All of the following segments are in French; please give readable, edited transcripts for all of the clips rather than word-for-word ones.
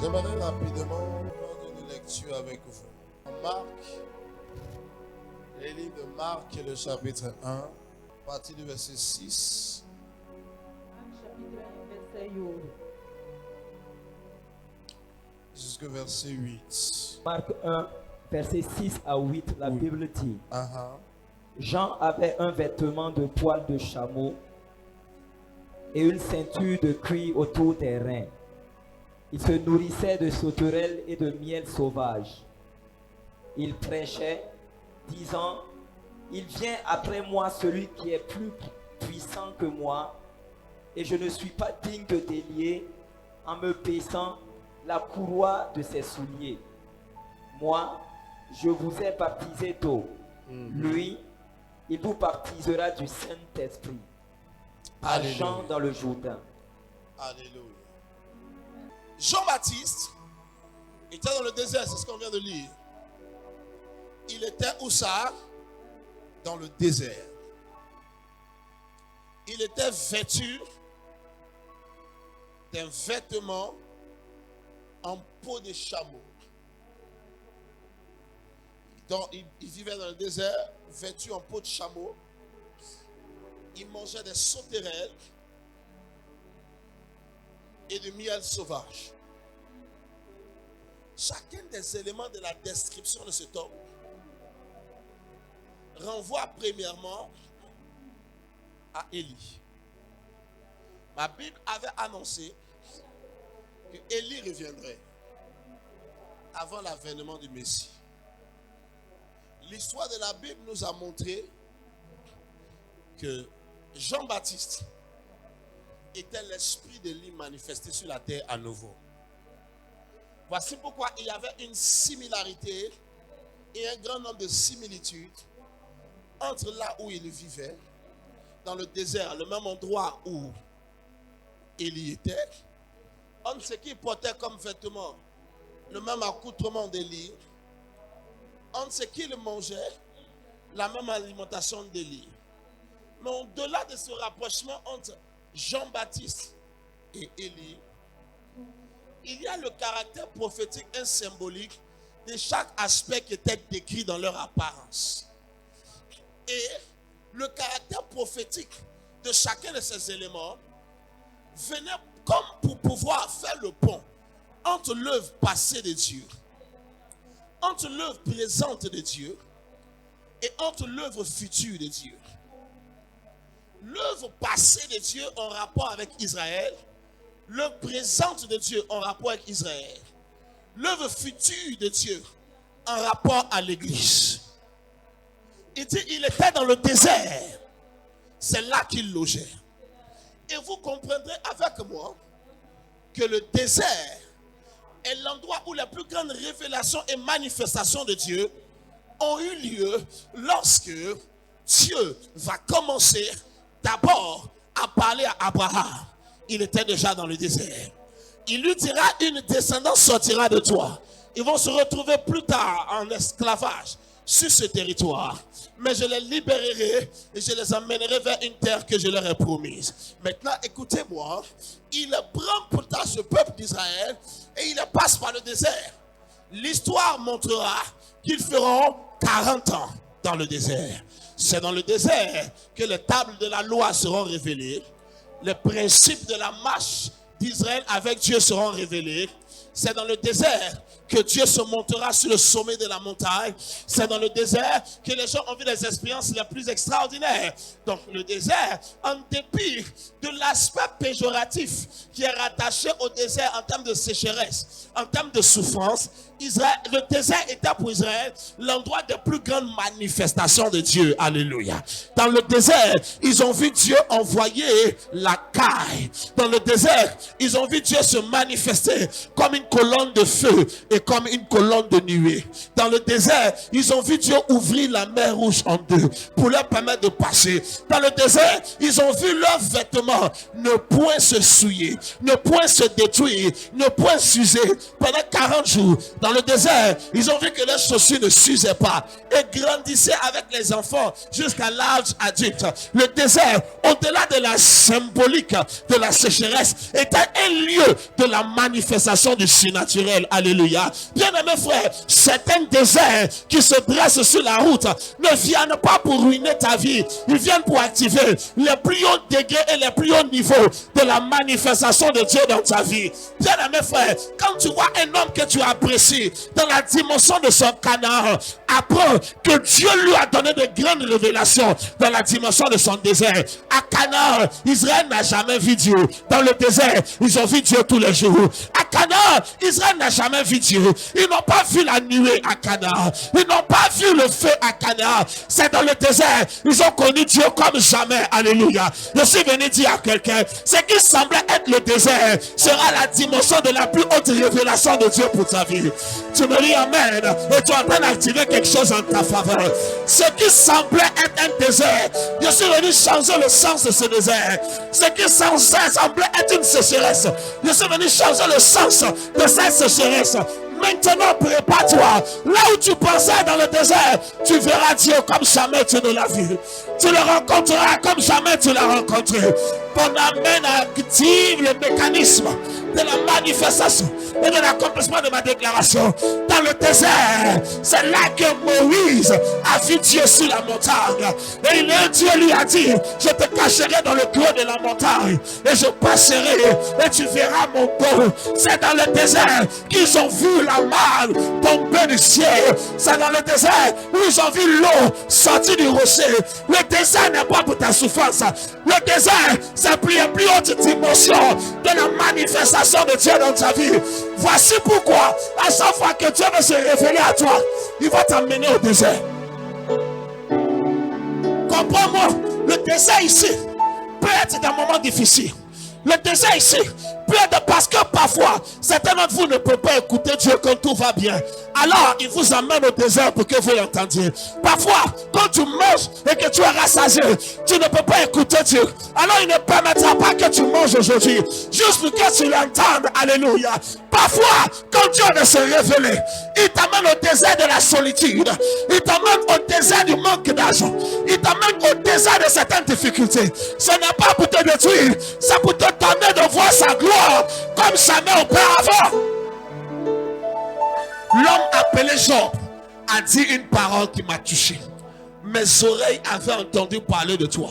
J'aimerais rapidement prendre une lecture avec vous. Marc, le livre de Marc, le chapitre 1, à partir du verset 6. Jusqu'au verset 8. Marc 1, verset 6 à 8, la Oui. Bible dit: Uh-huh. Jean avait un vêtement de poil de chameau et une ceinture de cuir autour des reins. Il se nourrissait de sauterelles et de miel sauvage. Il prêchait, disant: Il vient après moi celui qui est plus puissant que moi, et je ne suis pas digne de délier en me baissant la courroie de ses souliers. Moi, je vous ai baptisé d'eau. Lui, il vous baptisera du Saint-Esprit. À Alléluia. Jean dans le Jourdain. Alléluia. Jean-Baptiste était dans le désert, c'est ce qu'on vient de lire. Il était où ça? Dans le désert. Il était vêtu d'un vêtement en peau de chameau. Donc, il vivait dans le désert, vêtu en peau de chameau. Il mangeait des sauterelles et du miel sauvage. Chacun des éléments de la description de cet homme renvoie premièrement à Élie. Ma Bible avait annoncé que Élie reviendrait avant l'avènement du Messie. L'histoire de la Bible nous a montré que Jean-Baptiste était l'esprit d'Élie manifesté sur la terre à nouveau. Voici pourquoi il y avait une similarité et un grand nombre de similitudes entre là où il vivait, dans le désert, le même endroit où Élie était, entre ce qu'il portait comme vêtement, le même accoutrement d'Élie, entre ce qu'il mangeait, la même alimentation d'Élie. Mais au-delà de ce rapprochement entre Jean-Baptiste et Élie, il y a le caractère prophétique et symbolique de chaque aspect qui était décrit dans leur apparence. Et le caractère prophétique de chacun de ces éléments venait comme pour pouvoir faire le pont entre l'œuvre passée de Dieu, entre l'œuvre présente de Dieu et entre l'œuvre future de Dieu. L'œuvre passée de Dieu en rapport avec Israël, l'œuvre présente de Dieu en rapport avec Israël, l'œuvre future de Dieu en rapport à l'Église. Il dit il était dans le désert, c'est là qu'il logeait. Et vous comprendrez avec moi que le désert est l'endroit où les plus grandes révélations et manifestations de Dieu ont eu lieu lorsque Dieu va commencer d'abord à parler à Abraham. Il était déjà dans le désert. Il lui dira: une descendance sortira de toi. Ils vont se retrouver plus tard en esclavage sur ce territoire. Mais je les libérerai et je les emmènerai vers une terre que je leur ai promise. Maintenant, écoutez-moi. Il prend pour tard ce peuple d'Israël et il passe par le désert. L'histoire montrera qu'ils feront 40 ans dans le désert. C'est dans le désert que les tables de la loi seront révélées. Les principes de la marche d'Israël avec Dieu seront révélés. C'est dans le désert que Dieu se montera sur le sommet de la montagne. C'est dans le désert que les gens ont vu les expériences les plus extraordinaires. Donc le désert, en dépit de l'aspect péjoratif qui est rattaché au désert en termes de sécheresse, en termes de souffrance, Israël, le désert était pour Israël l'endroit des plus grandes manifestations de Dieu. Alléluia. Dans le désert, ils ont vu Dieu envoyer la caille. Dans le désert, ils ont vu Dieu se manifester comme une colonne de feu et comme une colonne de nuée. Dans le désert, ils ont vu Dieu ouvrir la mer Rouge en deux pour leur permettre de passer. Dans le désert, ils ont vu leurs vêtements ne point se souiller, ne point se détruire, ne point s'user pendant 40 jours. Dans le désert, ils ont vu que leurs chaussures ne s'usaient pas et grandissaient avec les enfants jusqu'à l'âge adulte. Le désert, au-delà de la symbolique de la sécheresse, était un lieu de la manifestation du surnaturel. Alléluia. Bien-aimés frères, certains déserts qui se dressent sur la route ne viennent pas pour ruiner ta vie. Ils viennent pour activer les plus hauts degrés et les plus hauts niveaux de la manifestation de Dieu dans ta vie. Bien-aimés frères, quand tu vois un homme que tu apprécies dans la dimension de son Canaan, apprends que Dieu lui a donné de grandes révélations dans la dimension de son désert. À Canaan, Israël n'a jamais vu Dieu. Dans le désert, ils ont vu Dieu tous les jours. À Canaan, Israël n'a jamais vu Dieu. Ils n'ont pas vu la nuée à Canaan. Ils n'ont pas vu le feu à Canaan. C'est dans le désert, ils ont connu Dieu comme jamais. Alléluia. Je suis venu dire à quelqu'un, ce qui semblait être le désert sera la dimension de la plus haute révélation de Dieu pour ta vie. Tu me dis amen et tu es en train d'activer quelque chose en ta faveur. Ce qui semblait être un désert, je suis venu changer le sens de ce désert. Ce qui semblait être une sécheresse, je suis venu changer le sens de cette sécheresse. Maintenant, prépare-toi. Là où tu pensais dans le désert, tu verras Dieu comme jamais tu ne l'as vu. Tu le rencontreras comme jamais tu l'as rencontré. Ton amène active le mécanisme de la manifestation et de l'accomplissement de ma déclaration. Dans le désert, c'est là que Moïse a vu Dieu sur la montagne. Et Dieu lui a dit, je te cacherai dans le creux de la montagne et je passerai et tu verras mon dos. C'est dans le désert qu'ils ont vu la manne tomber du ciel. C'est dans le désert où ils ont vu l'eau sortir du rocher. Le désert n'est pas pour ta souffrance. Le désert, c'est plus une plus haute dimension de la manifestation de Dieu dans ta vie. Voici pourquoi, à chaque fois que Dieu veut se révéler à toi, il va t'amener au désert. Comprends-moi, le désert ici peut être un moment difficile. Le désert ici peut être parce que parfois, certains d'entre vous ne peuvent pas écouter Dieu quand tout va bien. Alors, il vous amène au désert pour que vous l'entendiez. Parfois, quand tu manges et que tu es rassasié, tu ne peux pas écouter Dieu. Alors, il ne permettra pas que tu manges aujourd'hui, juste pour que tu l'entendes. Alléluia. Parfois, quand Dieu veut se révéler, il t'amène au désert de la solitude. Il t'amène au désert du manque d'argent. Il t'amène au désert de certaines difficultés. Ce n'est pas pour te détruire, c'est pour te donner de voir sa gloire comme jamais auparavant. L'homme appelé Job a dit une parole qui m'a touché. Mes oreilles avaient entendu parler de toi,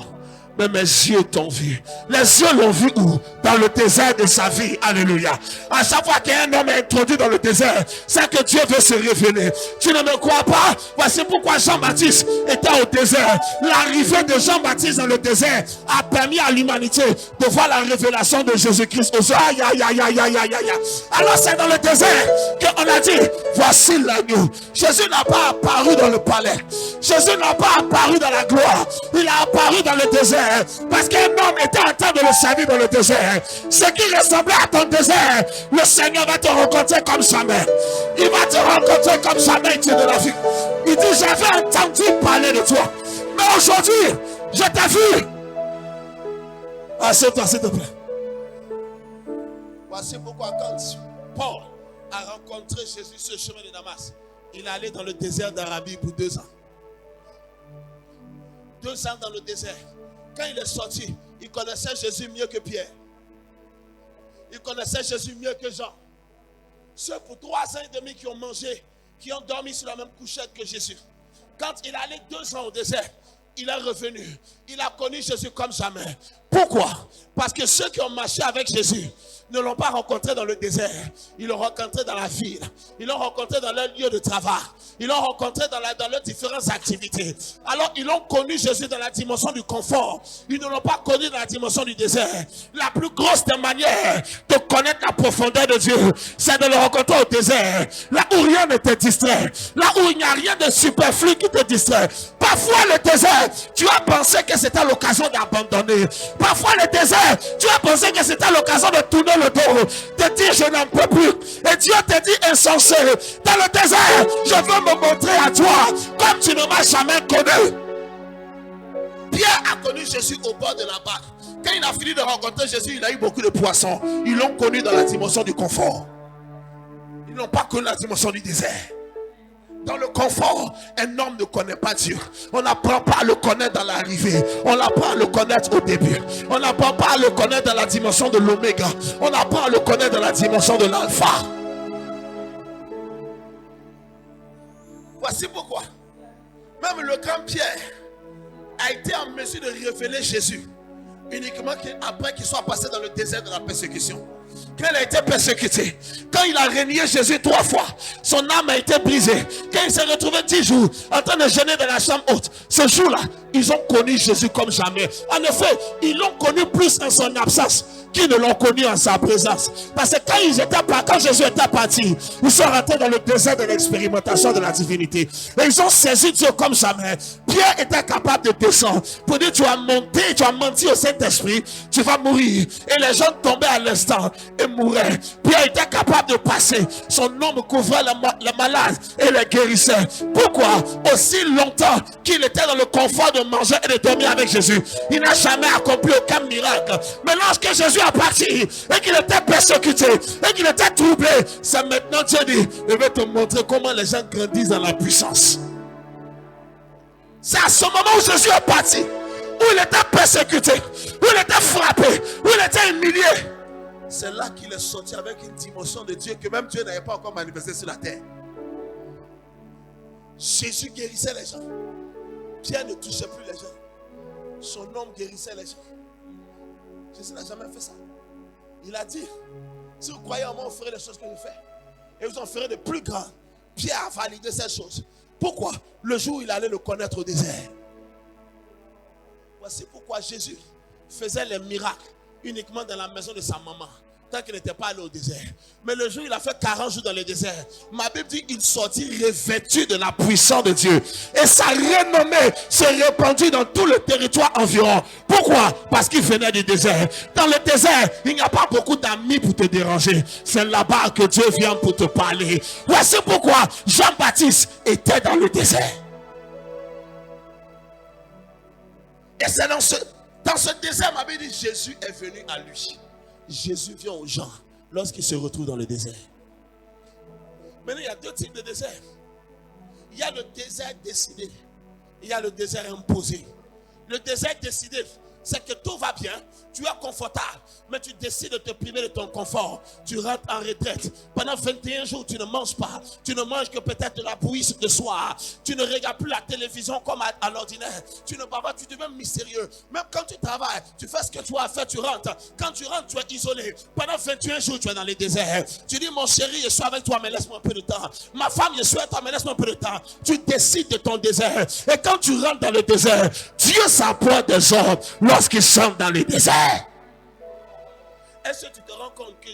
mais mes yeux t'ont vu. Les yeux l'ont vu où? Dans le désert de sa vie. Alléluia. À chaque fois qu'un homme est introduit dans le désert, c'est que Dieu veut se révéler. Tu ne me crois pas? Voici pourquoi Jean-Baptiste était au désert. L'arrivée de Jean-Baptiste dans le désert a permis à l'humanité de voir la révélation de Jésus-Christ. Alors c'est dans le désert qu'on a dit, voici l'agneau. Jésus n'a pas apparu dans le palais. Jésus n'a pas apparu dans la gloire. Il a apparu dans le désert. Parce qu'un homme était en train de le servir dans le désert. Ce qui ressemblait à ton désert, le Seigneur va te rencontrer comme jamais. Il va te rencontrer comme jamais de la vie. Il dit, j'avais entendu parler de toi, mais aujourd'hui, je t'ai vu. Assieds-toi, s'il te plaît. Voici pourquoi quand Paul a rencontré Jésus sur le chemin de Damas, il est allé dans le désert d'Arabie pour 2 ans. 2 ans dans le désert. Quand il est sorti, il connaissait Jésus mieux que Pierre. Il connaissait Jésus mieux que Jean. Ceux pour 3 ans et demi qui ont mangé, qui ont dormi sur la même couchette que Jésus. Quand il est allé 2 ans au désert, il est revenu. Il a connu Jésus comme jamais. Pourquoi? Parce que ceux qui ont marché avec Jésus ne l'ont pas rencontré dans le désert. Ils l'ont rencontré dans la ville. Ils l'ont rencontré dans leur lieu de travail. Ils l'ont rencontré dans leurs différentes activités. Alors, ils l'ont connu Jésus dans la dimension du confort. Ils ne l'ont pas connu dans la dimension du désert. La plus grosse des manières de connaître la profondeur de Dieu, c'est de le rencontrer au désert. Là où rien ne te distrait. Là où il n'y a rien de superflu qui te distrait. Parfois, le désert, tu as pensé que c'était l'occasion d'abandonner. Parfois, le désert, tu as pensé que c'était l'occasion de tourner le dos, de dire je n'en peux plus. Et Dieu te dit insensé, dans le désert, je veux me montrer à toi comme tu ne m'as jamais connu. Pierre a connu Jésus au bord de la barque. Quand il a fini de rencontrer Jésus, il a eu beaucoup de poissons. Ils l'ont connu dans la dimension du confort. Ils n'ont pas connu la dimension du désert. Dans le confort, un homme ne connaît pas Dieu. On n'apprend pas à le connaître dans l'arrivée. On apprend à le connaître au début. On n'apprend pas à le connaître dans la dimension de l'oméga. On apprend à le connaître dans la dimension de l'alpha. Voici pourquoi même le grand Pierre a été en mesure de révéler Jésus uniquement après qu'il soit passé dans le désert de la persécution. Quand il a été persécuté, quand il a renié Jésus 3 fois, son âme a été brisée. Quand il s'est retrouvé 10 jours en train de jeûner dans la chambre haute, ce jour-là, ils ont connu Jésus comme jamais. En effet, ils l'ont connu plus en son absence qu'ils ne l'ont connu en sa présence. Parce que quand Jésus était parti, ils sont rentrés dans le désert de l'expérimentation de la divinité. Et ils ont saisi Dieu comme jamais. Pierre était capable de descendre pour dire: tu as monté, tu as menti au Saint-Esprit, tu vas mourir. Et les gens tombaient à l'instant et mouraient. Pierre était capable de passer. Son nom couvrait les malades et les guérissait. Pourquoi? Aussi longtemps qu'il était dans le confort de manger et de dormir avec Jésus, il n'a jamais accompli aucun miracle. Mais lorsque Jésus a parti et qu'il était persécuté et qu'il était troublé, c'est maintenant Dieu dit: je vais te montrer comment les gens grandissent dans la puissance. C'est à ce moment où Jésus est parti, où il était persécuté, où il était frappé, où il était humilié. C'est là qu'il est sorti avec une dimension de Dieu que même Dieu n'avait pas encore manifesté sur la terre. Jésus guérissait les gens. Pierre ne touchait plus les gens. Son homme guérissait les gens. Jésus n'a jamais fait ça. Il a dit: si vous croyez en moi, vous ferez les choses que je fais. Et vous en ferez de plus grandes. Pierre a validé ces choses. Pourquoi? Le jour où il allait le connaître au désert. Voici pourquoi Jésus faisait les miracles uniquement dans la maison de sa maman, tant qu'il n'était pas allé au désert. Mais le jour où il a fait 40 jours dans le désert, ma Bible dit qu'il sortit revêtu de la puissance de Dieu. Et sa renommée s'est répandue dans tout le territoire environ. Pourquoi? Parce qu'il venait du désert. Dans le désert, il n'y a pas beaucoup d'amis pour te déranger. C'est là-bas que Dieu vient pour te parler. Voici pourquoi Jean-Baptiste était dans le désert. Et c'est dans ce désert, ma Bible dit, Jésus est venu à lui. Jésus vient aux gens lorsqu'ils se retrouvent dans le désert. Maintenant, il y a deux types de désert. Il y a le désert décidé. Il y a le désert imposé. Le désert décidé, c'est que tout va bien, tu es confortable, mais tu décides de te priver de ton confort. Tu rentres en retraite. Pendant 21 jours, tu ne manges pas. Tu ne manges que peut-être de la bouillie de soir. Tu ne regardes plus la télévision comme à l'ordinaire. Tu ne parles pas, tu deviens mystérieux. Même quand tu travailles, tu fais ce que tu as à faire, tu rentres. Quand tu rentres, tu es isolé. Pendant 21 jours, tu es dans les déserts. Tu dis: mon chéri, je suis avec toi, mais laisse-moi un peu de temps. Ma femme, je suis avec toi, mais laisse-moi un peu de temps. Tu décides de ton désert. Et quand tu rentres dans le désert, Dieu s'emploie des hommes lorsqu'ils sont dans le désert. Est-ce que tu te rends compte que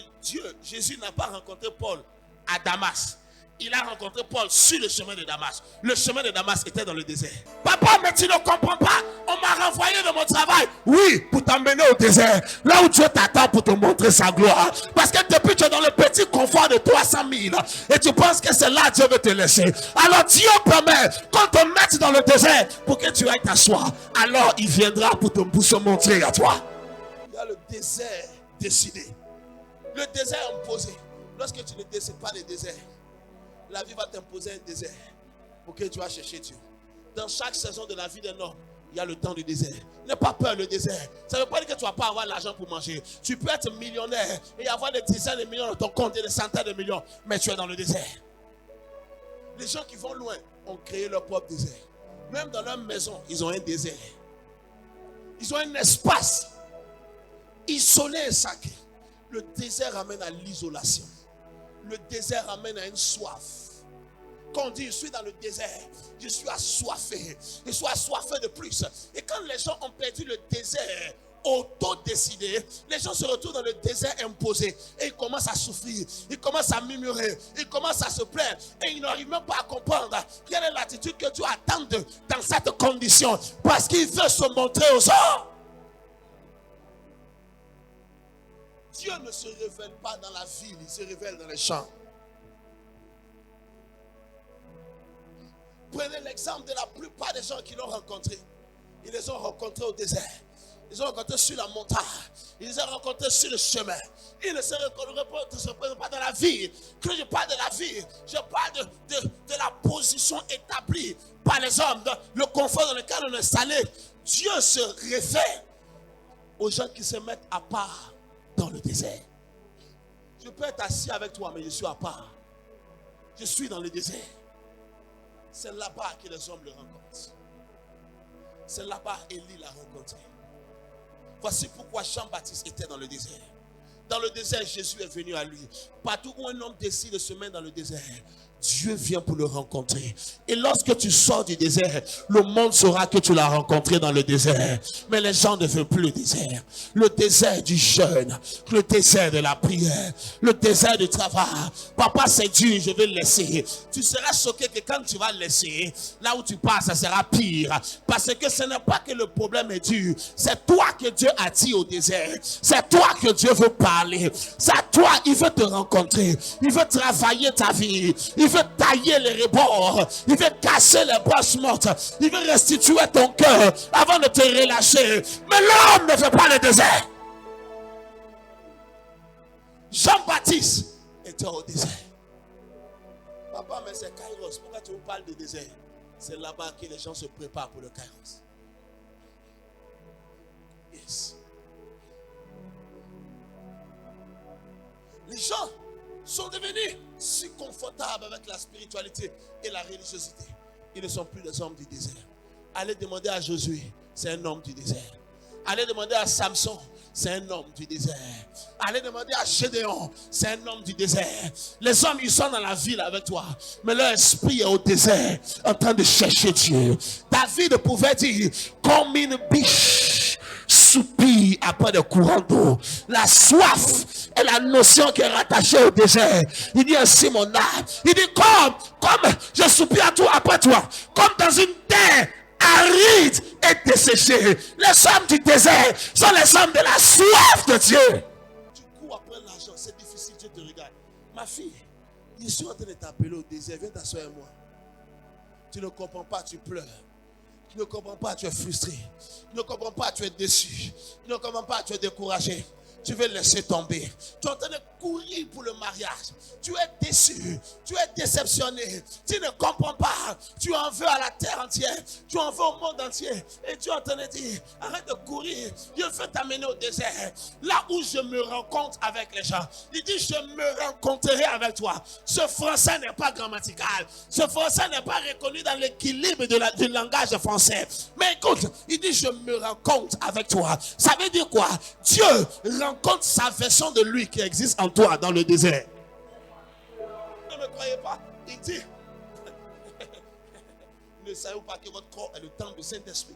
Jésus n'a pas rencontré Paul à Damas? Il a rencontré Paul sur le chemin de Damas. Le chemin de Damas était dans le désert. Papa, mais tu ne comprends pas. On m'a renvoyé de mon travail. Oui, pour t'emmener au désert. Là où Dieu t'attend pour te montrer sa gloire. Parce que depuis tu es dans le petit confort de 300 000 et tu penses que c'est là que Dieu veut te laisser. Alors Dieu permet qu'on te mette dans le désert pour que tu ailles t'asseoir. Alors il viendra pour se montrer à toi. Il y a le désert décidé. Le désert imposé. Lorsque tu ne décides pas le désert, la vie va t'imposer un désert pour que tu vas chercher Dieu. Dans chaque saison de la vie d'un homme, il y a le temps du désert. N'aie pas peur le désert. Ça ne veut pas dire que tu ne vas pas avoir l'argent pour manger. Tu peux être millionnaire et avoir des dizaines de millions dans ton compte et des centaines de millions, mais tu es dans le désert. Les gens qui vont loin ont créé leur propre désert. Même dans leur maison, ils ont un désert. Ils ont un espace isolé et sacré. Le désert amène à l'isolation. Le désert amène à une soif. Quand on dit je suis dans le désert, je suis assoiffé. Je suis assoiffé de plus. Et quand les gens ont perdu le désert auto-décidé, les gens se retrouvent dans le désert imposé. Et ils commencent à souffrir. Ils commencent à murmurer. Ils commencent à se plaindre. Et ils n'arrivent même pas à comprendre quelle est l'attitude que Dieu attend dans cette condition. Parce qu'il veut se montrer aux hommes. Dieu ne se révèle pas dans la ville, il se révèle dans les champs. Prenez l'exemple de la plupart des gens qui l'ont rencontré. Ils les ont rencontrés au désert. Ils les ont rencontrés sur la montagne. Ils les ont rencontrés sur le chemin. Ils ne se représentent pas dans la vie. Quand je parle de la vie, je parle de la position établie par les hommes, dans le confort dans lequel on est installé, Dieu se réfère aux gens qui se mettent à part dans le désert. Je peux être assis avec toi, mais je suis à part. Je suis dans le désert. C'est là-bas que les hommes le rencontrent. C'est là-bas Élie l'a rencontré. Voici pourquoi Jean-Baptiste était dans le désert. Dans le désert, Jésus est venu à lui. Partout où un homme décide de se mettre dans le désert, Dieu vient pour le rencontrer. Et lorsque tu sors du désert, le monde saura que tu l'as rencontré dans le désert. Mais les gens ne veulent plus le désert. Le désert du jeûne, le désert de la prière, le désert du travail. Papa, c'est dur, je vais le laisser. Tu seras choqué que quand tu vas le laisser, là où tu passes, ça sera pire. Parce que ce n'est pas que le problème est dur. C'est toi que Dieu a dit au désert. C'est toi que Dieu veut parler. C'est à toi, il veut te rencontrer. Il veut travailler ta vie. Il veut tailler les rebords. Il veut casser les brosses mortes. Il veut restituer ton cœur avant de te relâcher. Mais l'homme ne fait pas le désert. Jean-Baptiste était au désert. Papa, mais c'est Kairos. Pourquoi tu me parles de désert? C'est là-bas que les gens se préparent pour le Kairos. Yes. Les gens sont devenus si confortables avec la spiritualité et la religiosité. Ils ne sont plus des hommes du désert. Allez demander à Josué, c'est un homme du désert. Allez demander à Samson, c'est un homme du désert. Allez demander à Gédéon, c'est un homme du désert. Les hommes, ils sont dans la ville avec toi, mais leur esprit est au désert, en train de chercher Dieu. David pouvait dire, comme une biche soupire après le courant d'eau. La soif est la notion qui est rattachée au désert. Il dit ainsi mon âme. Il dit comme je soupire à toi, après toi, comme dans une terre aride et desséchée. Les hommes du désert sont les hommes de la soif de Dieu. Tu cours après l'argent, c'est difficile, Dieu te regarde. Ma fille, je suis en train de t'appeler au désert, viens t'asseoir avec moi. Tu ne comprends pas, tu pleures. Tu ne comprends pas, tu es frustré. Tu ne comprends pas, tu es déçu. Tu ne comprends pas, tu es découragé. Tu veux laisser tomber. Tu es en train de courir pour le mariage. Tu es déçu. Tu es déceptionné. Tu ne comprends pas. Tu en veux à la terre entière. Tu en veux au monde entier. Et tu es en train de dire, arrête de courir. Dieu veut t'amener au désert. Là où je me rencontre avec les gens. Il dit, je me rencontrerai avec toi. Ce français n'est pas grammatical. Ce français n'est pas reconnu dans l'équilibre du langage français. Mais écoute, il dit, je me rencontre avec toi. Ça veut dire quoi? Dieu rencontre sa version de lui qui existe en toi dans le désert. Ne me croyez pas. Il dit, ne savez-vous pas que votre corps est le temple du Saint-Esprit?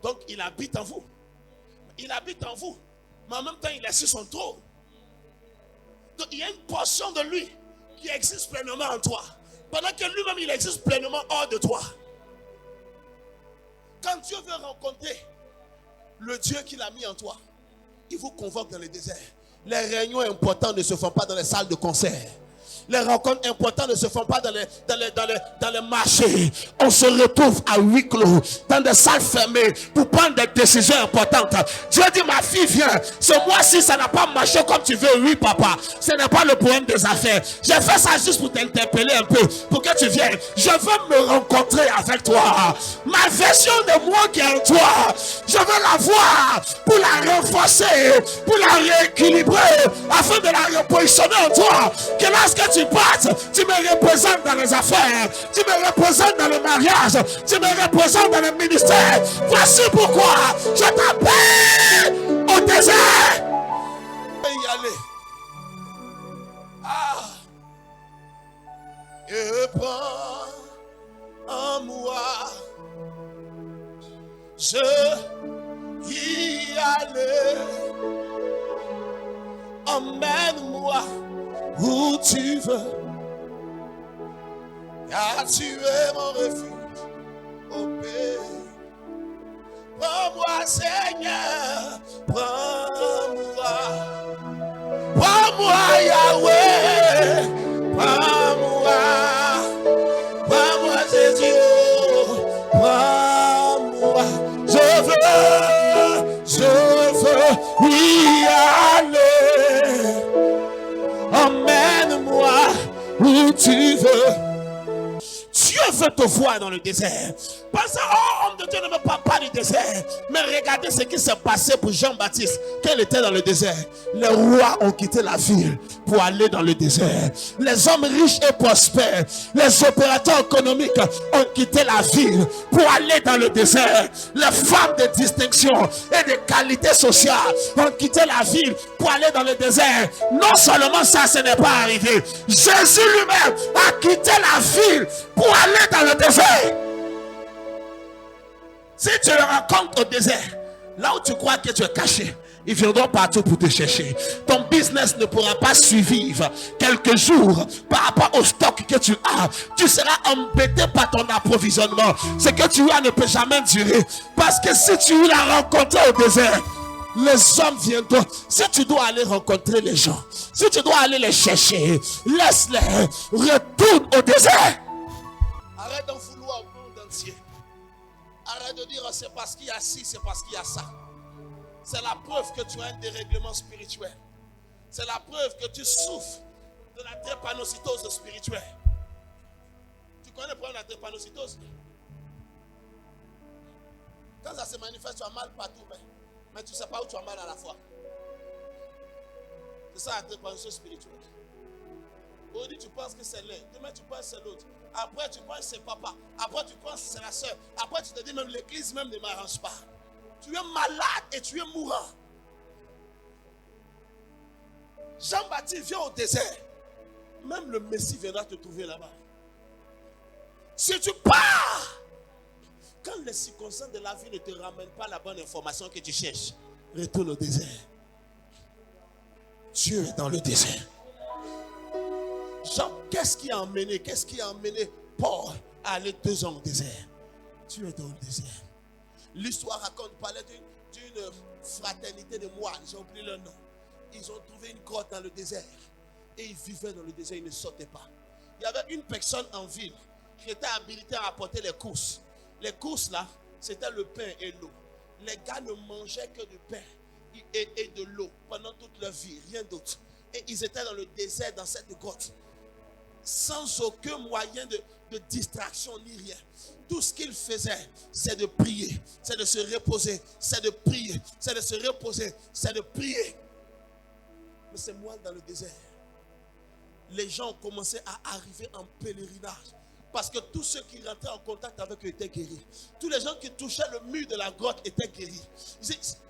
Donc il habite en vous. Il habite en vous. Mais en même temps il est sur son trône. Donc il y a une portion de lui qui existe pleinement en toi. Pendant que lui-même il existe pleinement hors de toi. Quand Dieu veut rencontrer le Dieu qu'il a mis en toi, il vous convoque dans le désert. Les réunions importantes ne se font pas dans les salles de concert. Les rencontres importantes ne se font pas dans les marchés. On se retrouve à huis clos, dans des salles fermées, pour prendre des décisions importantes. Dieu dit, ma fille, viens. Ce mois-ci, ça n'a pas marché comme tu veux. Oui, papa. Ce n'est pas le problème des affaires. J'ai fait ça juste pour t'interpeller un peu, pour que tu viennes. Je veux me rencontrer avec toi. Ma version de moi qui est en toi, je veux la voir pour la renforcer, pour la rééquilibrer, afin de la repositionner en toi. Que lorsque tu partes, tu me représentes dans les affaires, tu me représentes dans le mariage, tu me représentes dans le ministère. Voici pourquoi je t'appelle au désert. Y aller. Ah. Et prends en moi, je y aller. Emmène-moi où tu veux, car tu es mon refuge au pays. Prends-moi, Seigneur, prends-moi, prends-moi, Yahweh, prends-moi, prends-moi, Jésus, prends-moi, je veux y aller. Emmène-moi où tu veux. Dieu veut te voir dans le désert. Pensez, oh, homme de Dieu ne me parle pas du désert. Mais regardez ce qui s'est passé pour Jean-Baptiste quand il était dans le désert. Les rois ont quitté la ville pour aller dans le désert. Les hommes riches et prospères, les opérateurs économiques ont quitté la ville pour aller dans le désert. Les femmes de distinction et de qualité sociale ont quitté la ville pour aller dans le désert. Non seulement ça, ce n'est pas arrivé. Jésus lui-même a quitté la ville pour aller dans le désert. Si tu le rencontres au désert, là où tu crois que tu es caché, ils viendront partout pour te chercher. Ton business ne pourra pas survivre quelques jours par rapport au stock que tu as. Tu seras embêté par ton approvisionnement. Ce que tu as ne peut jamais durer. Parce que si tu l'as rencontré au désert, les hommes viendront. Si tu dois aller rencontrer les gens, si tu dois aller les chercher, laisse-les. Retourne au désert. Arrête d'en vouloir au monde entier. Arrête de dire c'est parce qu'il y a ci, c'est parce qu'il y a ça. C'est la preuve que tu as un dérèglement spirituel. C'est la preuve que tu souffres de la drépanocytose spirituelle. Tu connais le problème de la drépanocytose? Quand ça se manifeste, tu as mal partout, mais tu ne sais pas où tu as mal à la fois. C'est ça la drépanocytose spirituelle. Aujourd'hui, tu penses que c'est l'un. Demain, tu penses que c'est l'autre. Après, tu penses que c'est papa. Après, tu penses que c'est la soeur. Après, tu te dis même l'église même ne m'arrange pas. Tu es malade et tu es mourant. Jean-Baptiste vient au désert. Même le Messie viendra te trouver là-bas. Si tu pars, quand les circonstances de la vie ne te ramènent pas la bonne information que tu cherches, retourne au désert. Dieu est dans le désert. Jean, qu'est-ce qui a emmené Paul à aller 2 ans au désert? Dieu est dans le désert. L'histoire parlait d'une fraternité de moines, j'ai oublié leur nom. Ils ont trouvé une grotte dans le désert et ils vivaient dans le désert, ils ne sautaient pas. Il y avait une personne en ville qui était habilitée à apporter les courses. Les courses là, c'était le pain et l'eau. Les gars ne mangeaient que du pain et de l'eau pendant toute leur vie, rien d'autre. Et ils étaient dans le désert, dans cette grotte, sans aucun moyen de distraction ni rien. Tout ce qu'ils faisaient, c'est de prier, c'est de se reposer, c'est de prier, c'est de se reposer, c'est de prier. Mais c'est moi dans le désert. Les gens ont commencé à arriver en pèlerinage. Parce que tous ceux qui rentraient en contact avec eux étaient guéris. Tous les gens qui touchaient le mur de la grotte étaient guéris.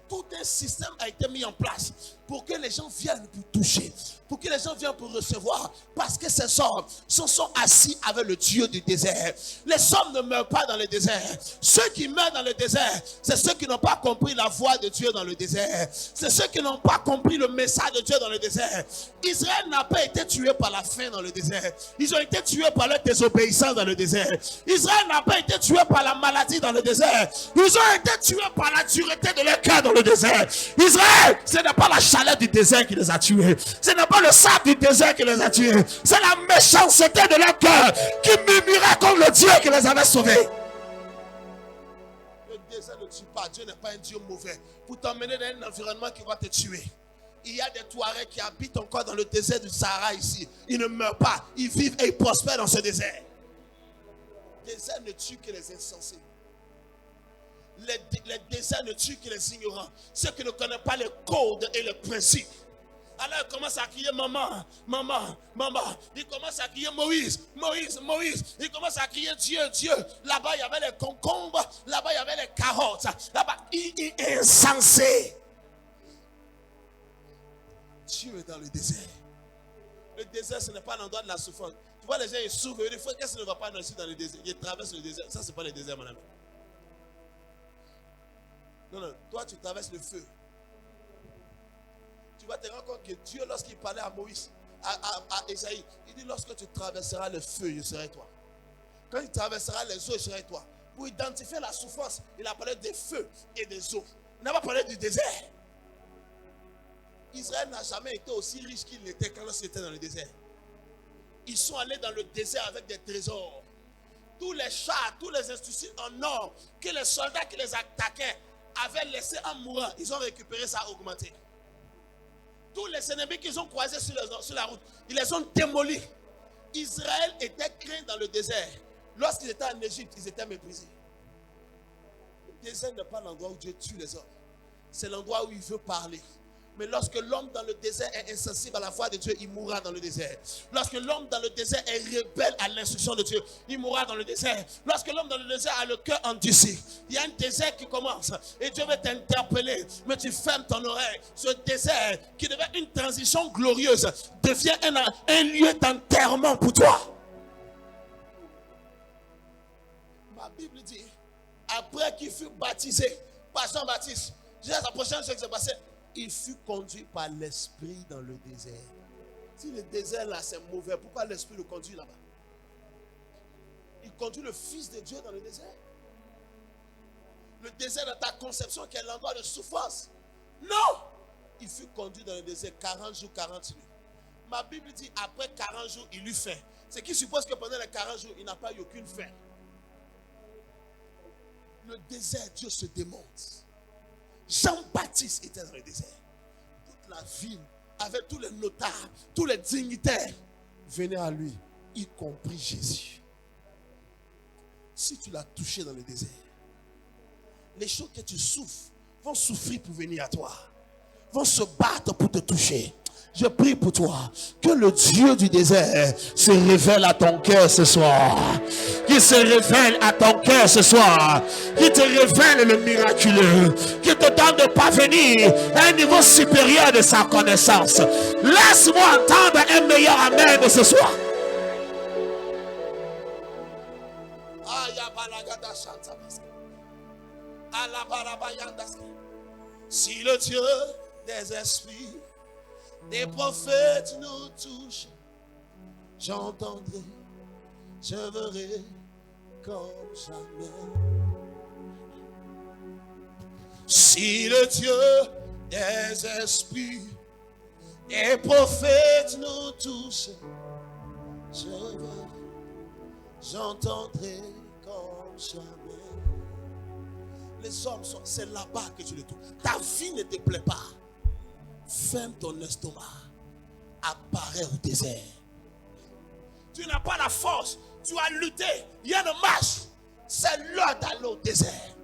Tout un système a été mis en place pour que les gens viennent pour toucher, pour que les gens viennent pour recevoir. Parce que ces hommes se sont assis avec le Dieu du désert. Les hommes ne meurent pas dans le désert. Ceux qui meurent dans le désert, c'est ceux qui n'ont pas compris la voix de Dieu dans le désert. C'est ceux qui n'ont pas compris le message de Dieu dans le désert. Israël n'a pas été tué par la faim dans le désert. Ils ont été tués par leur désobéissance dans le désert. Israël n'a pas été tué par la maladie dans le désert. Ils ont été tués par la dureté de leur cœur dans le désert. Israël, ce n'est pas la chaleur du désert qui les a tués. Ce n'est pas le sable du désert qui les a tués. C'est la méchanceté de leur cœur qui murmurait contre le Dieu qui les avait sauvés. Le désert ne tue pas. Dieu n'est pas un Dieu mauvais pour t'emmener dans un environnement qui va te tuer. Il y a des Touaregs qui habitent encore dans le désert du Sahara ici. Ils ne meurent pas. Ils vivent et ils prospèrent dans ce désert. Le désert ne tue que les insensés. Les déserts ne tuent que les ignorants. Ceux qui ne connaissent pas les codes et les principes. Alors ils commencent à crier maman, maman, maman. Ils commencent à crier Moïse, Moïse, Moïse. Ils commencent à crier Dieu, Dieu. Là-bas il y avait les concombres. Là-bas il y avait les carottes. Là-bas il est insensé. Dieu est dans le désert. Le désert ce n'est pas l'endroit de la souffrance. Tu vois les gens ils souffrent. Ils disent qu'est-ce qui ne va pas ici dans le désert? Ils traversent le désert. Ça c'est pas le désert mon ami. Non, non, toi tu traverses le feu. Tu vas te rendre compte que Dieu, lorsqu'il parlait à Moïse, à Esaïe, il dit lorsque tu traverseras le feu, je serai toi. Quand il traversera les eaux, je serai toi. Pour identifier la souffrance, il a parlé des feux et des eaux. Il n'a pas parlé du désert. Israël n'a jamais été aussi riche qu'il l'était quand il était dans le désert. Ils sont allés dans le désert avec des trésors. Tous les chars, tous les instituts en or que les soldats qui les attaquaient avaient laissé en mourant, ils ont récupéré, ça a augmenté. Tous les ennemis qu'ils ont croisés sur la route, ils les ont démolis. Israël était craint dans le désert Lorsqu'ils étaient en Égypte, ils étaient méprisés. Le désert n'est pas l'endroit où Dieu tue les hommes. C'est l'endroit où il veut parler. Mais lorsque l'homme dans le désert est insensible à la voix de Dieu, il mourra dans le désert. Lorsque l'homme dans le désert est rebelle à l'instruction de Dieu, il mourra dans le désert. Lorsque l'homme dans le désert a le cœur endurci, il y a un désert qui commence et Dieu veut t'interpeller, mais tu fermes ton oreille. Ce désert qui devait une transition glorieuse devient un lieu d'enterrement pour toi. Ma Bible dit, après qu'il fut baptisé par Jean-Baptiste, la prochaine chose qui s'est passée, il fut conduit par l'Esprit dans le désert. Si le désert là c'est mauvais, pourquoi l'Esprit le conduit là-bas? Il conduit le Fils de Dieu dans le désert. Le désert de ta conception qui est l'endroit de souffrance. Non! Il fut conduit dans le désert 40 jours, 40 nuits. Ma Bible dit après 40 jours, il eut faim. Ce qui suppose que pendant les 40 jours, il n'a pas eu aucune faim. Le désert, Dieu se démonte. Jean-Baptiste était dans le désert. Toute la ville, avec tous les notables, tous les dignitaires, venaient à lui, y compris Jésus. Si tu l'as touché dans le désert, les choses que tu souffres vont souffrir pour venir à toi, vont se battre pour te toucher. Je prie pour toi que le Dieu du désert se révèle à ton cœur ce soir. Qu'il se révèle à ton cœur ce soir. Qu'il te révèle le miraculeux. Qu'il te donne de parvenir à un niveau supérieur de sa connaissance. Laisse-moi entendre un meilleur amen de ce soir. Si le Dieu des esprits, des prophètes nous touchent, j'entendrai, je verrai comme jamais. Si le Dieu des esprits, des prophètes nous touchent, je verrai, j'entendrai comme jamais. Les hommes sont, c'est là-bas que tu les touches. Ta vie ne te plaît pas. Ferme ton estomac. Apparaît au désert. Tu n'as pas la force. Tu as lutté. Il y a une marche. C'est l'heure d'aller au désert.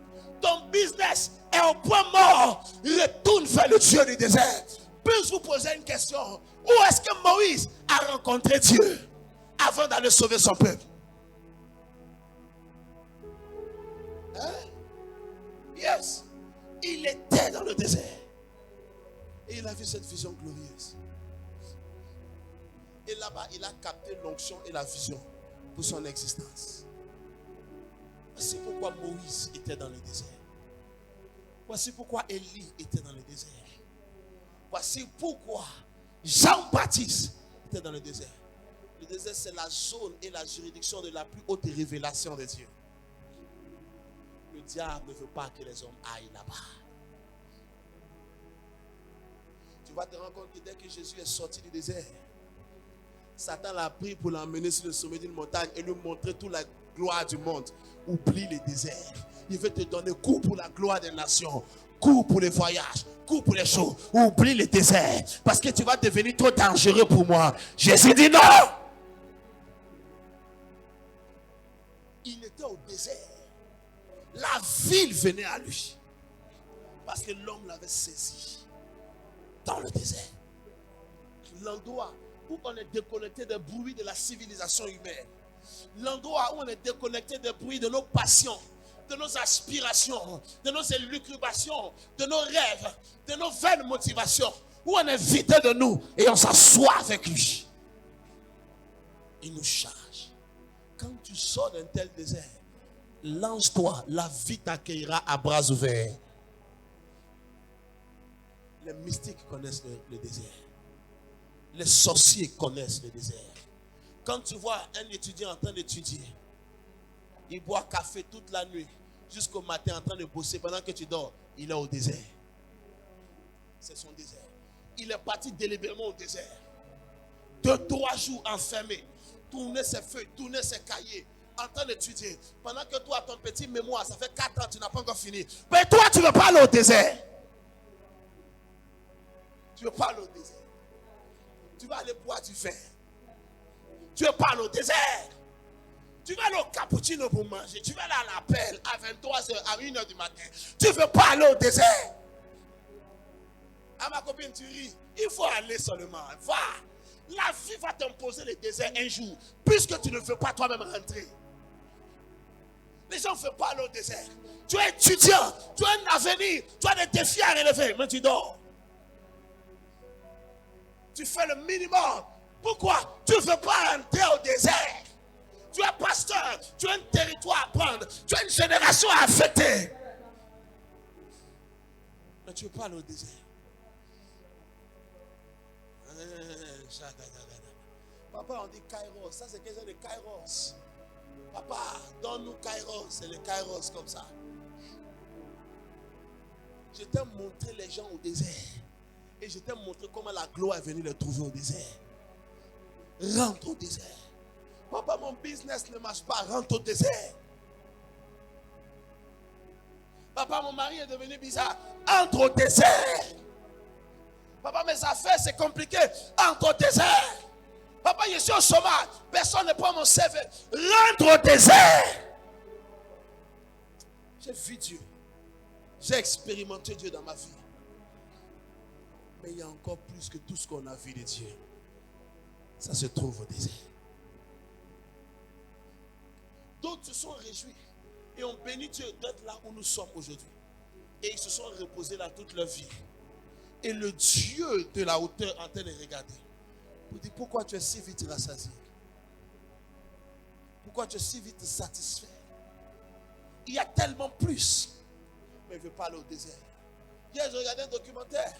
Ton business est au point mort. Retourne vers le Dieu du désert. Puis-je vous poser une question? Où est-ce que Moïse a rencontré Dieu avant d'aller sauver son peuple? Hein? Yes. Il était dans le désert. Et il a vu cette vision glorieuse. Et là-bas, il a capté l'onction et la vision pour son existence. Voici pourquoi Moïse était dans le désert. Voici pourquoi Élie était dans le désert. Voici pourquoi Jean-Baptiste était dans le désert. Le désert, c'est la zone et la juridiction de la plus haute révélation de Dieu. Le diable ne veut pas que les hommes aillent là-bas. Tu vas te rendre compte que dès que Jésus est sorti du désert, Satan l'a pris pour l'emmener sur le sommet d'une montagne et lui montrer toute la gloire du monde. Oublie les déserts. Il veut te donner coup pour la gloire des nations, coup pour les voyages, coup pour les choses. Oublie les déserts parce que tu vas devenir trop dangereux pour moi. Jésus dit non. Il était au désert. La ville venait à lui parce que l'homme l'avait saisi. Dans le désert, l'endroit où on est déconnecté des bruits de la civilisation humaine, l'endroit où on est déconnecté des bruits de nos passions, de nos aspirations, de nos élucubrations, de nos rêves, de nos vaines motivations, où on est vidé de nous et on s'assoit avec lui. Il nous charge. Quand tu sors d'un tel désert, lance-toi, la vie t'accueillera à bras ouverts. Les mystiques connaissent le désert. Les sorciers connaissent le désert. Quand tu vois un étudiant en train d'étudier, il boit café toute la nuit, jusqu'au matin en train de bosser, pendant que tu dors, il est au désert. C'est son désert. Il est parti délibérément au désert. 2-3 jours enfermé, tourner ses feuilles, tourner ses cahiers, en train d'étudier. Pendant que toi, ton petit mémoire, ça fait 4 ans, tu n'as pas encore fini. Mais toi, tu ne veux pas aller au désert. Tu veux pas aller au désert. Tu vas aller boire du vin. Tu veux pas aller au désert. Tu vas aller au cappuccino pour manger. Tu vas aller à l'appel à 23h, à 1h du matin. Tu ne veux pas aller au désert. À ma copine, tu ris. Il faut aller seulement. Va. La vie va t'imposer le désert un jour. Puisque tu ne veux pas toi-même rentrer. Les gens ne veulent pas aller au désert. Tu es étudiant. Tu as un avenir. Tu as des défis à relever. Mais tu dors. Tu fais le minimum. Pourquoi? Tu ne veux pas entrer au désert. Tu es pasteur. Tu as un territoire à prendre. Tu as une génération à affecter. Mais tu ne veux pas aller au désert. Papa, on dit Kairos. Ça, c'est quelque chose de Kairos. Papa, donne-nous Kairos. C'est le Kairos comme ça. Je t'ai montré les gens au désert. Et je t'ai montré comment la gloire est venue les trouver au désert. Rentre au désert. Papa, mon business ne marche pas. Rentre au désert. Papa, mon mari est devenu bizarre. Entre au désert. Papa, mes affaires, c'est compliqué. Entre au désert. Papa, je suis au chômage. Personne ne prend mon CV. Rentre au désert. J'ai vu Dieu. J'ai expérimenté Dieu dans ma vie. Mais il y a encore plus que tout ce qu'on a vu de Dieu. Ça se trouve au désert. D'autres se sont réjouis et ont béni Dieu d'être là où nous sommes aujourd'hui. Et ils se sont reposés là toute leur vie. Et le Dieu de la hauteur en train de regarder. Vous dites, pourquoi tu es si vite rassasié? Pourquoi tu es si vite satisfait? Il y a tellement plus. Mais il ne veut pas aller au désert. Hier, je regardais un documentaire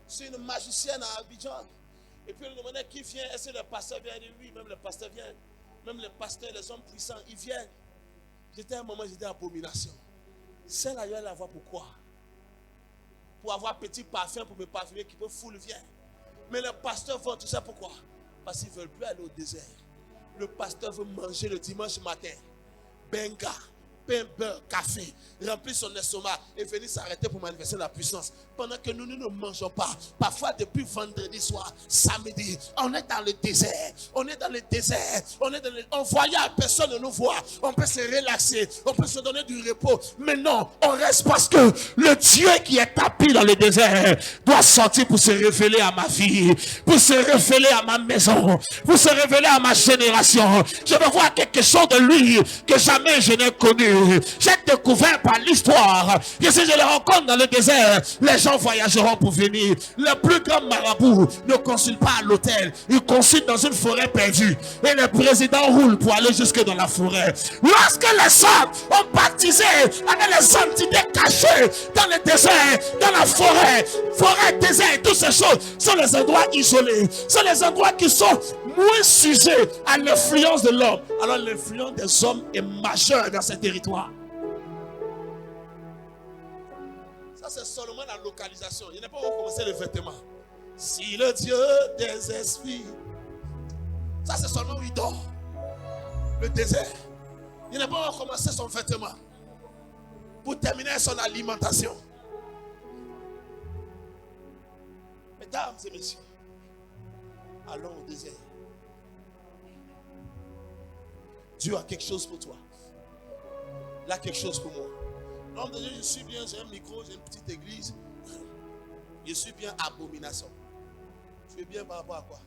sur une magicienne à Abidjan. Et puis, on lui demandait qui vient. Est-ce que le pasteur vient? Il dit oui, même le pasteur vient. Même les pasteurs, les hommes puissants, ils viennent. J'étais à un moment, j'étais abomination. Celle là, je vais la voir pourquoi? Pour avoir petit parfum, pour me parfumer, qui peut foule vient. Mais le pasteur vont tout ça pourquoi? Parce qu'ils ne veulent plus aller au désert. Le pasteur veut manger le dimanche matin. Benga, pain, beurre, café, remplir son estomac et venir s'arrêter pour manifester la puissance. Pendant que nous ne mangeons pas. Parfois depuis vendredi soir, samedi, on est dans le désert. On est dans le désert. On voyait à personne ne nous voit. On peut se relaxer. On peut se donner du repos. Mais non, on reste parce que le Dieu qui est tapis dans le désert doit sortir pour se révéler à ma vie, pour se révéler à ma maison, pour se révéler à ma génération. Je veux voir quelque chose de lui que jamais je n'ai connu. J'ai découvert par l'histoire que si je le rencontre dans le désert, les gens voyageront pour venir. Le plus grand marabout ne consulte pas à l'hôtel, il consulte dans une forêt perdue. Et le président roule pour aller jusque dans la forêt. Lorsque les hommes ont baptisé avec les entités cachées dans le désert, dans la forêt, désert, toutes ces choses sont les endroits isolés, sont les endroits qui sont moins sujets à l'influence de l'homme. Alors l'influence des hommes est majeure dans ces territoires. Ça c'est seulement la localisation. Il n'est pas où commencer le vêtement. Si le Dieu des esprits, ça c'est seulement où il dort. Le désert. Il n'est pas où commencer son vêtement pour terminer son alimentation. Mesdames et messieurs, allons au désert. Dieu a quelque chose pour toi. Il a quelque chose pour moi. L'homme de Dieu, je suis bien, j'ai un micro, j'ai une petite église. Je suis bien abomination. Tu es bien par rapport à quoi?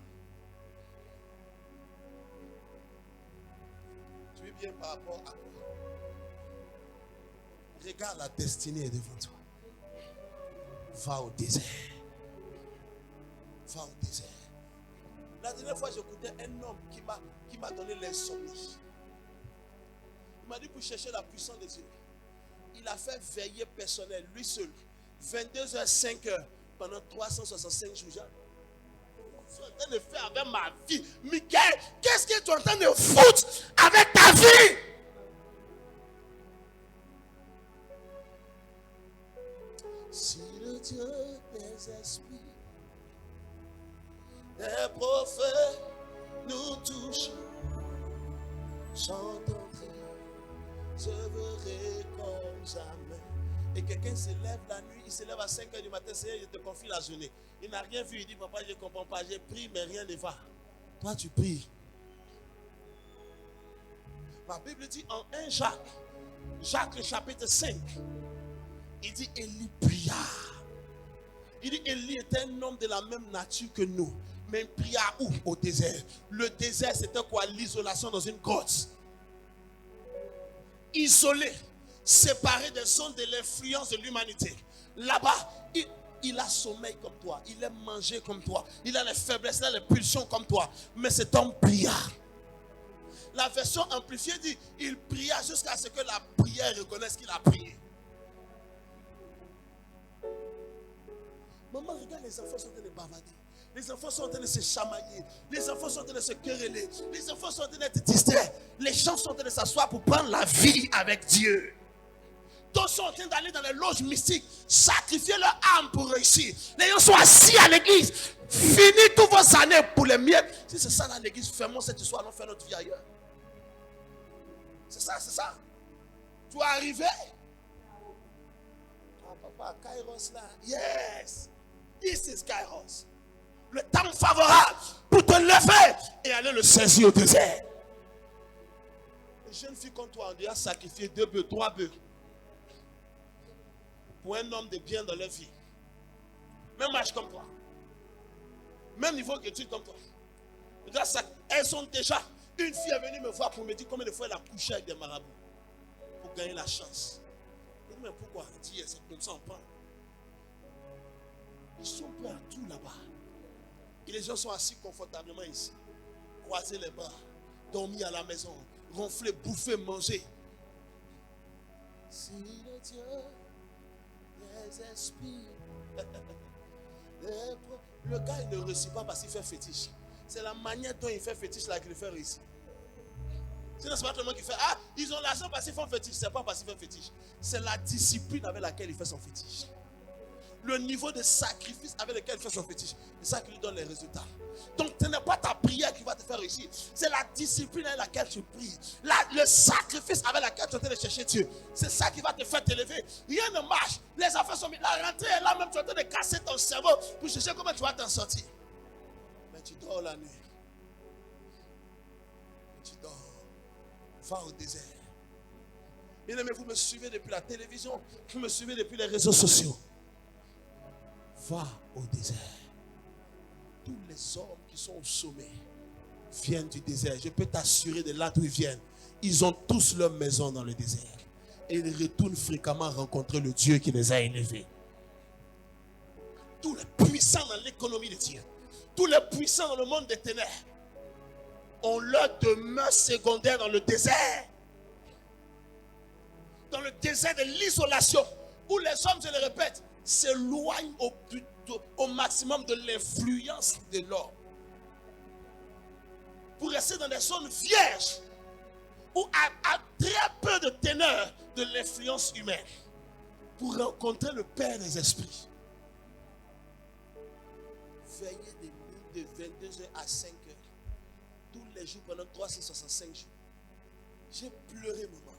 Tu es bien par rapport à quoi? Regarde, la destinée est devant toi. Va au désert. Va au désert. La dernière fois, j'écoutais un homme qui m'a donné l'insomnie. Il m'a dit pour chercher la puissance de Dieu. Il a fait veiller personnel, lui seul, 22h, 5h, pendant 365 jours. Je suis en train de faire avec ma vie. Michael, qu'est-ce que tu es en train de foutre avec ta vie? Si le Dieu des esprits, des prophètes nous touchent, chantons, je verrai comme jamais. Et quelqu'un se lève la nuit, il se lève à 5h du matin, Seigneur, je te confie la journée. Il n'a rien vu, il dit, papa, je ne comprends pas, j'ai prié, mais rien ne va. Toi, tu pries. La Bible dit en 1 Jacques, Jacques le chapitre 5, il dit Élie pria. Il dit Élie était un homme de la même nature que nous. Mais il pria où? Au désert. Le désert, c'était quoi? L'isolation dans une grotte. Isolé, séparé des zones de l'influence de l'humanité. Là-bas, il a sommeil comme toi. Il aime manger comme toi. Il a les faiblesses, il a les pulsions comme toi. Mais cet homme pria. La version amplifiée dit il pria jusqu'à ce que la prière reconnaisse qu'il a prié. Maman, regarde, les enfants sont en train de bavarder. Les enfants sont en train de se chamailler. Les enfants sont en train de se quereller. Les enfants sont en train d'être distraits. Les gens sont en train de s'asseoir pour prendre la vie avec Dieu. D'autres sont en train d'aller dans les loges mystiques, sacrifier leur âme pour réussir. Les gens sont assis à l'église. Finis toutes vos années pour les miettes. Si c'est ça dans l'église, fermons cette histoire, allons faire notre vie ailleurs. C'est ça, c'est ça. Tu es arrivé. Ah, papa, Kairos là. Yes. This is Kairos. Le temps favorable pour te lever et aller le saisir au désert. Une jeune fille comme toi, on doit sacrifier 2 bœufs, 3 bœufs. Pour un homme de bien dans leur vie. Même âge comme toi. Même niveau d'études comme toi. Elles sont déjà. Une fille est venue me voir pour me dire combien de fois elle a couché avec des marabouts. Pour gagner la chance. Je dis mais pourquoi? Elle dit c'est comme ça on parle. Ils sont prêts à tout là-bas. Et les gens sont assis confortablement ici. Croiser les bras. Dormir à la maison. Ronfler, bouffer, manger. Si le Dieu des esprits. Le gars il ne réussit pas parce qu'il fait fétiche. C'est la manière dont il fait fétiche là qu'il le fait réussir. Sinon c'est pas tout le monde qui fait ah ils ont l'argent parce qu'ils font fétiche. C'est pas parce qu'ils font fétiche. C'est la discipline avec laquelle il fait son fétiche. Le niveau de sacrifice avec lequel il fait son fétiche. C'est ça qui lui donne les résultats. Donc ce n'est pas ta prière qui va te faire réussir. C'est la discipline avec laquelle tu pries. Le sacrifice avec laquelle tu es en train de chercher Dieu. C'est ça qui va te faire t'élever. Rien ne marche. Les affaires sont mises. La rentrée est là même. Tu es en train de casser ton cerveau pour chercher comment tu vas t'en sortir. Mais tu dors la nuit. Tu dors. Va au désert. Bien aimé, vous me suivez depuis la télévision. Vous me suivez depuis les réseaux sociaux. Va au désert. Tous les hommes qui sont au sommet viennent du désert. Je peux t'assurer de là d'où ils viennent. Ils ont tous leur maison dans le désert. Et ils retournent fréquemment rencontrer le Dieu qui les a élevés. Tous les puissants dans l'économie de Dieu, tous les puissants dans le monde des ténèbres ont leur demeure secondaire dans le désert. Dans le désert de l'isolation, où les hommes, je le répète, s'éloignent au maximum de l'influence de l'homme. Pour rester dans des zones vierges, où à très peu de teneur de l'influence humaine, pour rencontrer le Père des esprits. Veillez de nuit de 22h à 5h, tous les jours pendant 365 jours. J'ai pleuré, maman.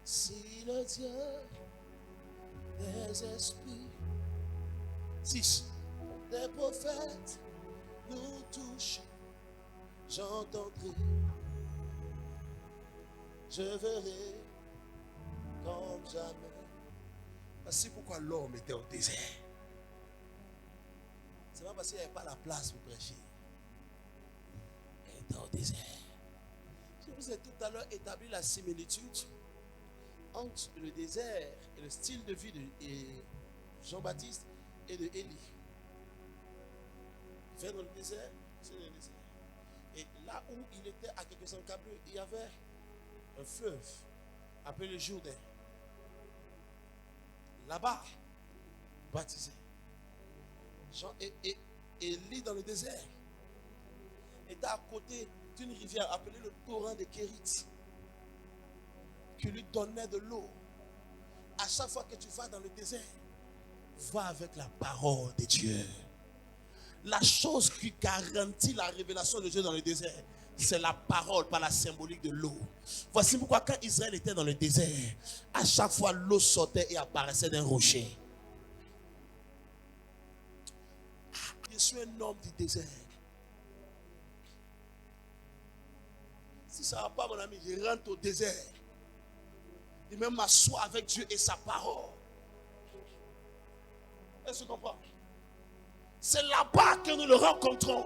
Si le Dieu des esprits, 6, des prophètes nous touchent, j'entendrai, je verrai comme jamais. Voici pourquoi l'homme était au désert. C'est pas parce qu'il n'y avait pas la place pour prêcher. Il était au désert. Je vous ai tout à l'heure établi la similitude entre le désert et le style de vie de Jean-Baptiste et de Élie. Il fait dans le désert, c'est le désert. Et là où il était à quelques encablures, il y avait un fleuve appelé le Jourdain. Là-bas, baptisé. Jean et Élie dans le désert était à côté d'une rivière appelée le torrent de Kérit, qui lui donnait de l'eau. À chaque fois que tu vas dans le désert, va avec la parole de Dieu. La chose qui garantit la révélation de Dieu dans le désert, c'est la parole, pas la symbolique de l'eau. Voici pourquoi quand Israël était dans le désert, à chaque fois l'eau sortait et apparaissait d'un rocher. Je suis un homme du désert. Si ça ne va pas, mon ami, je rentre au désert. Et même m'asseoir avec Dieu et sa parole. Est-ce que tu comprends? C'est là-bas que nous le rencontrons.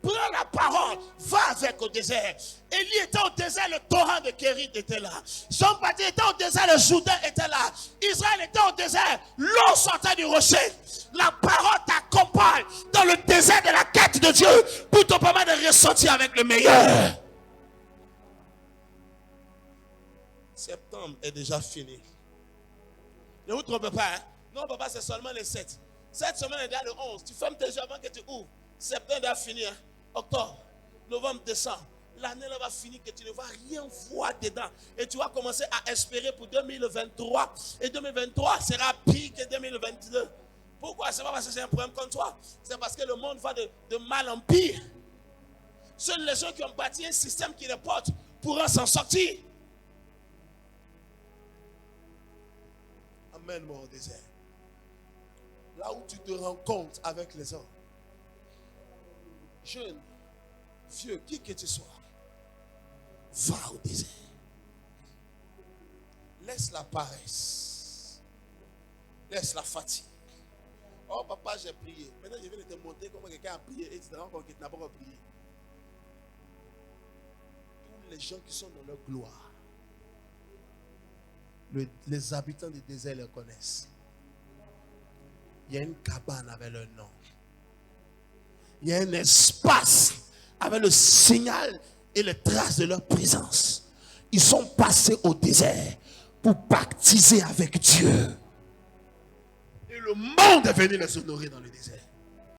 Prends la parole, va avec au désert. Élie était au désert, le torrent de Kérit était là. Jean-Baptiste était au désert, le Jourdain était là. Israël était au désert, l'eau sortait du rocher. La parole t'accompagne dans le désert de la quête de Dieu pour te permettre de ressentir avec le meilleur. Septembre est déjà fini. Ne vous trompez pas. Hein? Non, papa, c'est seulement le 7. Cette semaine est déjà le 11. Tu fermes tes yeux avant que tu ouvres. Septembre est déjà fini. Hein? Octobre, novembre, décembre. L'année va finir que tu ne vas rien voir dedans. Et tu vas commencer à espérer pour 2023. Et 2023 sera pire que 2022. Pourquoi? Ce n'est pas parce que c'est un problème contre toi. C'est parce que le monde va de mal en pire. Seuls les gens qui ont bâti un système qui les porte pourront s'en sortir. Amène-moi au désert. Là où tu te rencontres avec les hommes. Jeune, vieux, qui que tu sois, va au désert. Laisse la paresse. Laisse la fatigue. Oh papa, j'ai prié. Maintenant je viens de te montrer comment quelqu'un a prié et tu te rends compte qu'il n'a pas prié. Tous les gens qui sont dans leur gloire, les habitants du désert les connaissent. Il y a une cabane avec leur nom. Il y a un espace avec le signal et les traces de leur présence. Ils sont passés au désert pour baptiser avec Dieu. Et le monde est venu les honorer dans le désert.